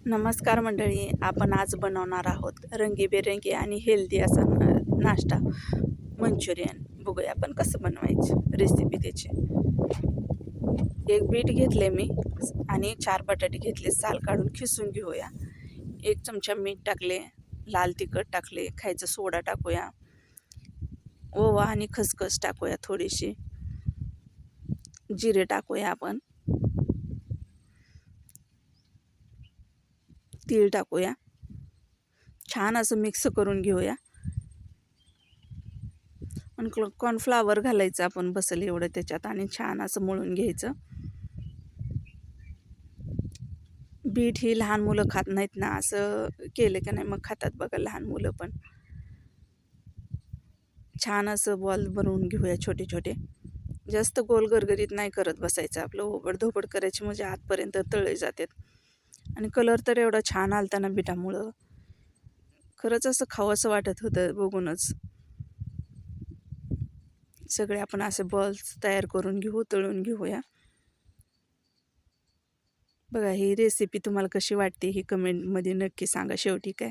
नमस्कार मंडळी, आपण आज बनवणार आहोत रंगीबेरंगी आणि हेल्दी असा नाश्ता मंचुरियन. बघूया आपण कसं बनवायचं, रेसिपी त्याची. एक बीट घेतले मी आणि 4 बटाटे घेतले, साल काढून खिसून घेऊया. 1 चमचा मीठ टाकले, लाल तिखट टाकले, खायचा सोडा टाकूया, ओवा आणि खसखस टाकूया, थोडीशी जिरे टाकूया, आपण तीळ टाकूया. छान असं मिक्स करून घेऊया. आणि कॉर्नफ्लावर घालायचं आपण बसेल एवढं त्याच्यात आणि छान असं मळून घ्यायचं. बीट ही लहान मुलं खात नाहीत ना, असं केलं की नाही मग खातात बघा लहान मुलं पण. छान असं बॉल बनवून घेऊया छोटे छोटे. जास्त गोल गरगरीत नाही करत बसायचं, आपलं ओबडधोबड करायची म्हणजे आतपर्यंत तळे जातात. आणि कलर तर एवढा छान आलता ना बिटामुळं, खरंच असं खावंसं वाटत होतं बघूनच. सगळे आपण असे बॉल्स तयार करून घेऊ, तळून घेऊया. बघा, ही रेसिपी तुम्हाला कशी वाटते ही कमेंटमध्ये नक्की सांगा. शेवटी काय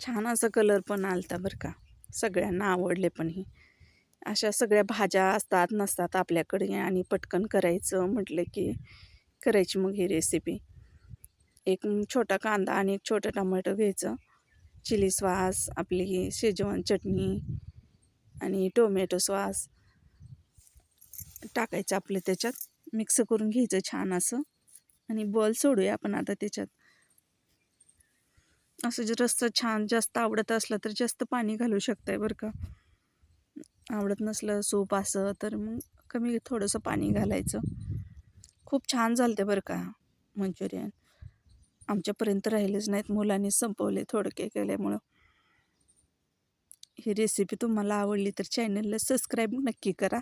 छान असा कलर पण आलता बरं का, सगळ्यांना आवडले. पण ही अशा सगळ्या भाज्या असतात नसतात आपल्याकडे आणि पटकन करायचं म्हटलं की करायची मग ही रेसिपी. एक छोटा कांदा आणि एक छोटं टमाटो घ्यायचं, चिली सॉस, आपली शेजवान चटणी आणि टोमॅटो सॉस टाकायचं आपलं त्याच्यात. मिक्स करून घ्यायचं छान असं आणि बॉल सोडूया आपण आता त्याच्यात. असं जर रस्सा छान जास्त आवडत असलं तर जास्त पाणी घालू शकताय बरं का. आवडत नसलं सूप असं तर मग कमी थोडंसं पाणी घालायचं. खूप छान झालं ते बरं का मंचुरियन. आमच्यापर्यंत राहिलेच नाहीत, मुलांनी संपवले थोडके केल्यामुळं. ही रेसिपी तुम्हाला आवडली तर चॅनलला सबस्क्राईब नक्की करा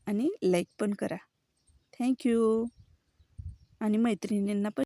आणि लाईक पण करा. थँक्यू. आणि मैत्रिणींना पण